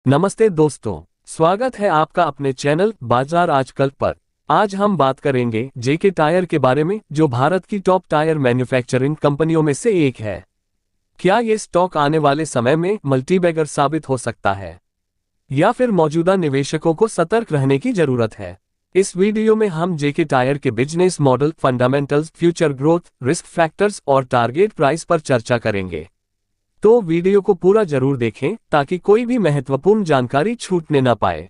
नमस्ते दोस्तों, स्वागत है आपका अपने चैनल बाजार आजकल पर। आज हम बात करेंगे जेके टायर के बारे में, जो भारत की टॉप टायर मैन्युफैक्चरिंग कंपनियों में से एक है। क्या ये स्टॉक आने वाले समय में मल्टीबैगर साबित हो सकता है या फिर मौजूदा निवेशकों को सतर्क रहने की जरूरत है? इस वीडियो में हम जेके टायर के business model, fundamentals, future growth, risk factors और टारगेट प्राइस पर चर्चा करेंगे। तो वीडियो को पूरा जरूर देखें ताकि कोई भी महत्वपूर्ण जानकारी छूटने ना पाए।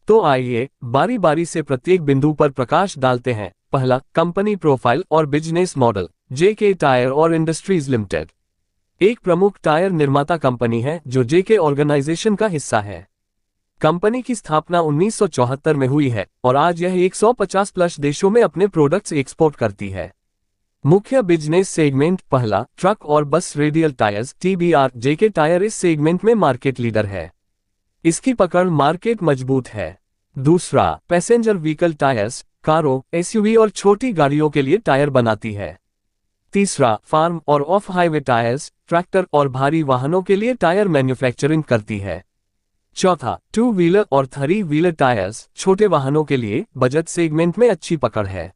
तो आइए बारी बारी से प्रत्येक बिंदु पर प्रकाश डालते हैं। पहला, कंपनी प्रोफाइल और बिजनेस मॉडल। जेके टायर और इंडस्ट्रीज लिमिटेड एक प्रमुख टायर निर्माता कंपनी है जो जेके ऑर्गेनाइजेशन का हिस्सा है। कंपनी की स्थापना 1974 में हुई है और आज यह 150 प्लस देशों में अपने प्रोडक्ट्स एक्सपोर्ट करती है। मुख्य बिजनेस सेगमेंट। पहला, ट्रक और बस रेडियल टायर्स टीबीआर। जेके टायर इस सेगमेंट में मार्केट लीडर है। इसकी पकड़ मार्केट मजबूत है। दूसरा, पैसेंजर व्हीकल टायर्स, कारों, एसयूवी और छोटी गाड़ियों के लिए टायर बनाती है। तीसरा, फार्म और ऑफ हाईवे टायर्स, ट्रैक्टर और भारी वाहनों के लिए टायर मैन्युफैक्चरिंग करती है। चौथा, टू व्हीलर और थ्री व्हीलर टायर्स, छोटे वाहनों के लिए बजट सेगमेंट में अच्छी पकड़ है।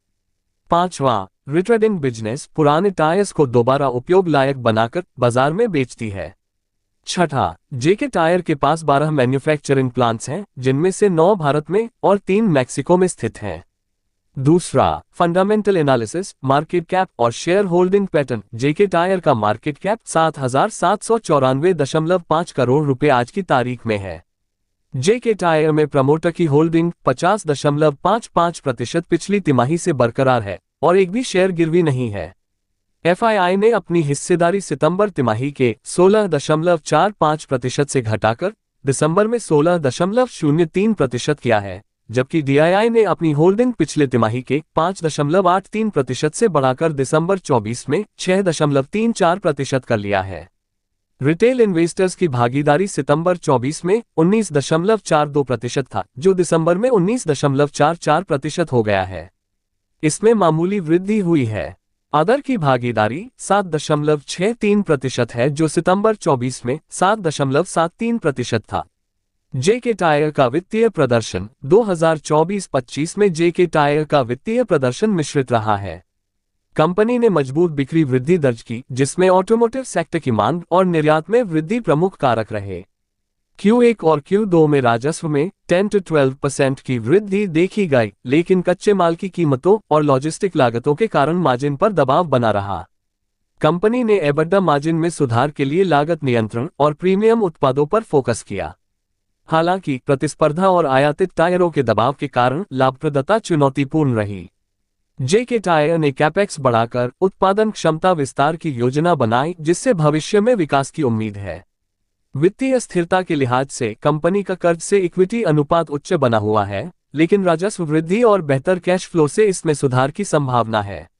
पांचवा, रिट्रेडिंग बिजनेस, पुराने टायर्स को दोबारा उपयोग लायक बनाकर बाजार में बेचती है। छठा, जेके टायर के पास 12 मैन्युफैक्चरिंग प्लांट्स हैं, जिनमें से 9 भारत में और 3 मैक्सिको में स्थित हैं। दूसरा, फंडामेंटल एनालिसिस, मार्केट कैप और शेयर होल्डिंग पैटर्न। जेके टायर का मार्केट कैप 7,794.5 करोड़ रुपए आज की तारीख में है। जेके टायर में प्रमोटर की होल्डिंग 50.55% पिछली तिमाही से बरकरार है और एक भी शेयर गिरवी नहीं है। एफआईआई ने अपनी हिस्सेदारी सितंबर तिमाही के 16.45% से घटाकर दिसंबर में 16.03% किया है, जबकि डीआईआई ने अपनी होल्डिंग पिछले तिमाही के 5.83% से बढ़ाकर दिसंबर 24 में 6.34% कर लिया है। रिटेल इन्वेस्टर्स की भागीदारी सितंबर 24 में 19.42% था, जो दिसंबर में 19.44% हो गया है। इसमें मामूली वृद्धि हुई है। अदर की भागीदारी 7.63% है, जो सितंबर 24 में 7.73% था। जेके टायर का वित्तीय प्रदर्शन। 2024-25 में जेके टायर का वित्तीय प्रदर्शन मिश्रित रहा है। कंपनी ने मजबूत बिक्री वृद्धि दर्ज की, जिसमें ऑटोमोटिव सेक्टर की मांग और निर्यात में वृद्धि प्रमुख कारक रहे। Q1 और Q2 में राजस्व में 10 से 12% की वृद्धि देखी गई, लेकिन कच्चे माल की कीमतों और लॉजिस्टिक लागतों के कारण मार्जिन पर दबाव बना रहा। कंपनी ने एबिटा मार्जिन में सुधार के लिए लागत नियंत्रण और प्रीमियम उत्पादों पर फोकस किया। हालांकि प्रतिस्पर्धा और आयातित टायरों के दबाव के कारण लाभप्रदता चुनौतीपूर्ण रही। जेके टायर ने कैपेक्स बढ़ाकर उत्पादन क्षमता विस्तार की योजना बनाई, जिससे भविष्य में विकास की उम्मीद है। वित्तीय स्थिरता के लिहाज से कंपनी का कर्ज से इक्विटी अनुपात उच्च बना हुआ है, लेकिन राजस्व वृद्धि और बेहतर कैश फ्लो से इसमें सुधार की संभावना है।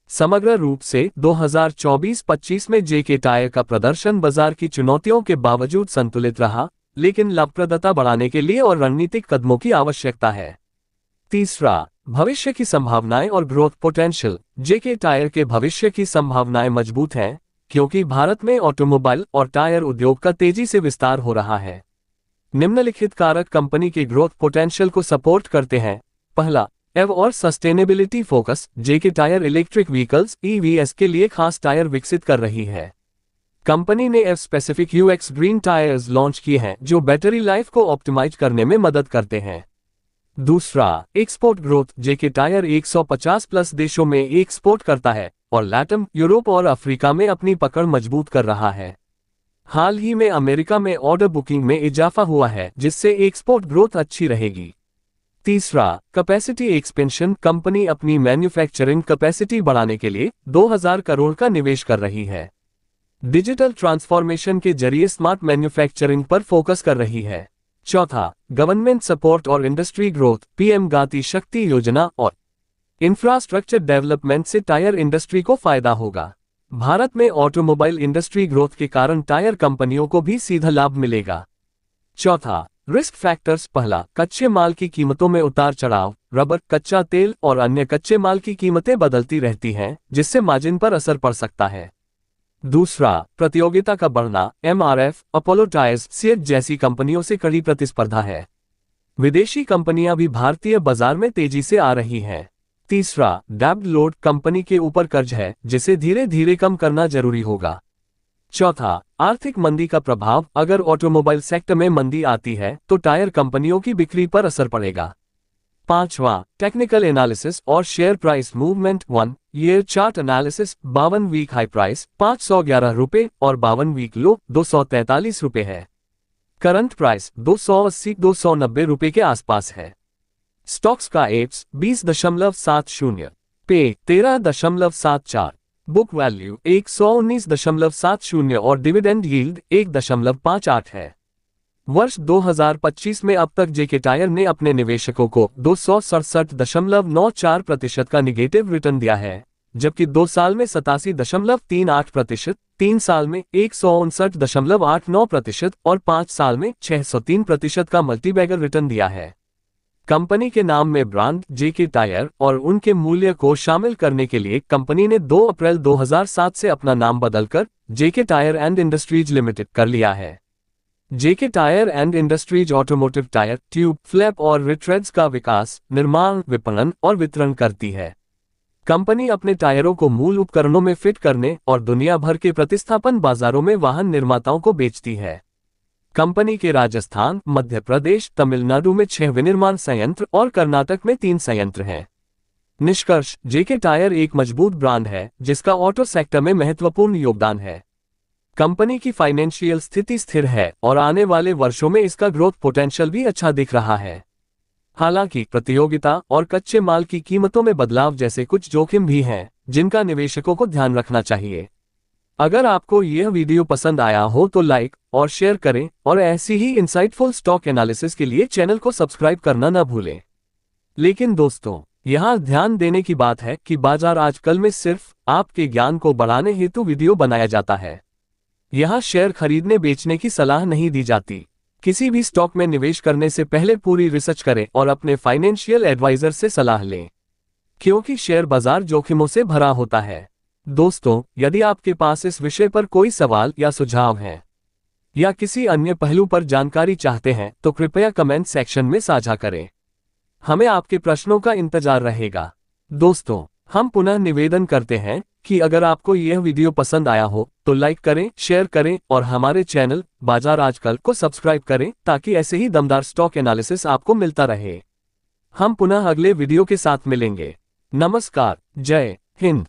समग्र रूप से 2024-25 में जेके टायर का प्रदर्शन बाजार की चुनौतियों के बावजूद संतुलित रहा, लेकिन लाभप्रदता बढ़ाने के लिए और रणनीतिक कदमों की आवश्यकता है। तीसरा, भविष्य की संभावनाएं और ग्रोथ पोटेंशियल। जेके टायर के भविष्य की संभावनाएं मजबूत हैं, क्योंकि भारत में ऑटोमोबाइल और टायर उद्योग का तेजी से विस्तार हो रहा है। निम्नलिखित कारक कंपनी के ग्रोथ पोटेंशियल को सपोर्ट करते हैं। पहला, एव और सस्टेनेबिलिटी फोकस। जेके टायर इलेक्ट्रिक व्हीकल्स (EVs) के लिए खास टायर विकसित कर रही है। कंपनी ने एव specific UX green tyres launch किए हैं, जो बैटरी लाइफ को ऑप्टिमाइज करने में मदद करते हैं। दूसरा, एक्सपोर्ट ग्रोथ। जेके टायर 150 प्लस देशों में एक्सपोर्ट करता है और लैटम, यूरोप और अफ्रीका में अपनी पकड़ मजबूत कर रहा है। हाल ही में अमेरिका में ऑर्डर बुकिंग में इजाफा हुआ है, जिससे एक्सपोर्ट ग्रोथ अच्छी रहेगी। तीसरा, कैपेसिटी एक्सपेंशन। कंपनी अपनी मैन्युफैक्चरिंग कैपेसिटी बढ़ाने के लिए 2000 करोड़ का निवेश कर रही है। डिजिटल ट्रांसफॉर्मेशन के जरिए स्मार्ट मैन्युफैक्चरिंग पर फोकस कर रही है। चौथा, गवर्नमेंट सपोर्ट और इंडस्ट्री ग्रोथ। पीएम गति शक्ति योजना और इंफ्रास्ट्रक्चर डेवलपमेंट से टायर इंडस्ट्री को फायदा होगा। भारत में ऑटोमोबाइल इंडस्ट्री ग्रोथ के कारण टायर कंपनियों को भी सीधा लाभ मिलेगा। चौथा, रिस्क फैक्टर्स। पहला, कच्चे माल की कीमतों में उतार चढ़ाव। रबर, कच्चा तेल और अन्य कच्चे माल की कीमतें बदलती रहती हैं, जिससे मार्जिन पर असर पड़ सकता है। दूसरा, प्रतियोगिता का बढ़ना। एमआरएफ, अपोलो टायर्स, सिएट जैसी कंपनियों से कड़ी प्रतिस्पर्धा है। विदेशी कंपनियां भी भारतीय बाजार में तेजी से आ रही हैं। तीसरा, डेब्ट लोड। कंपनी के ऊपर कर्ज है जिसे धीरे धीरे कम करना जरूरी होगा। चौथा, आर्थिक मंदी का प्रभाव। अगर ऑटोमोबाइल सेक्टर में मंदी आती है तो टायर कंपनियों की बिक्री पर असर पड़ेगा। पांचवा, टेक्निकल एनालिसिस और share price movement. 1 year chart analysis. 52 week high price 511 रुपए और 52 वीक लो 243 रुपए है। करंट प्राइस 280-290 रुपए के आसपास है। स्टॉक्स का एप्स 20.70, पे 13.74, बुक वैल्यू 119.70 और डिविडेंड यील्ड 1.58 है। वर्ष 2025 में अब तक जेके टायर ने अपने निवेशकों को 267.94% का निगेटिव रिटर्न दिया है, जबकि 2 साल में 87.38%, 3 साल में 159.89% और 5 साल में 603% का मल्टीबैगर रिटर्न दिया है। कंपनी के नाम में ब्रांड जेके टायर और उनके मूल्य को शामिल करने के लिए कंपनी ने 2 अप्रैल 2007 से अपना नाम बदलकर JK tyre and industries limited कर लिया है। JK tyre and industries automotive tyre, tube, flap और रिट्रेड्स का विकास, निर्माण, विपणन और वितरण करती है। कंपनी अपने टायरों को मूल उपकरणों में फिट करने और दुनिया भर के प्रतिस्थापन बाजारों में वाहन निर्माताओं को बेचती है। कंपनी के राजस्थान, मध्य प्रदेश, तमिलनाडु में 6 विनिर्माण संयंत्र और कर्नाटक में 3 संयंत्र हैं। निष्कर्ष, जेके टायर एक मजबूत ब्रांड है जिसका ऑटो सेक्टर में महत्वपूर्ण योगदान है। कंपनी की फाइनेंशियल स्थिति स्थिर है और आने वाले वर्षों में इसका ग्रोथ पोटेंशियल भी अच्छा दिख रहा है। हालांकि प्रतियोगिता और कच्चे माल की कीमतों में बदलाव जैसे कुछ जोखिम भी हैं, जिनका निवेशकों को ध्यान रखना चाहिए। अगर आपको यह वीडियो पसंद आया हो तो लाइक और शेयर करें और ऐसी ही इंसाइटफुल स्टॉक एनालिसिस के लिए चैनल को सब्सक्राइब करना न भूलें। लेकिन दोस्तों, यहाँ ध्यान देने की बात है कि बाजार आजकल में सिर्फ आपके ज्ञान को बढ़ाने हेतु वीडियो बनाया जाता है। यहाँ शेयर खरीदने बेचने की सलाह नहीं दी जाती। किसी भी स्टॉक में निवेश करने से पहले पूरी रिसर्च करें और अपने फाइनेंशियल एडवाइजर से सलाह लें, क्योंकि शेयर बाजार जोखिमों से भरा होता है। दोस्तों, यदि आपके पास इस विषय पर कोई सवाल या सुझाव है या किसी अन्य पहलू पर जानकारी चाहते हैं तो कृपया कमेंट सेक्शन में साझा करें। हमें आपके प्रश्नों का इंतजार रहेगा। दोस्तों, हम पुनः निवेदन करते हैं कि अगर आपको यह वीडियो पसंद आया हो तो लाइक करें, शेयर करें और हमारे चैनल बाजार आजकल को सब्सक्राइब करें ताकि ऐसे ही दमदार स्टॉक एनालिसिस आपको मिलता रहे। हम पुनः अगले वीडियो के साथ मिलेंगे। नमस्कार, जय हिंद।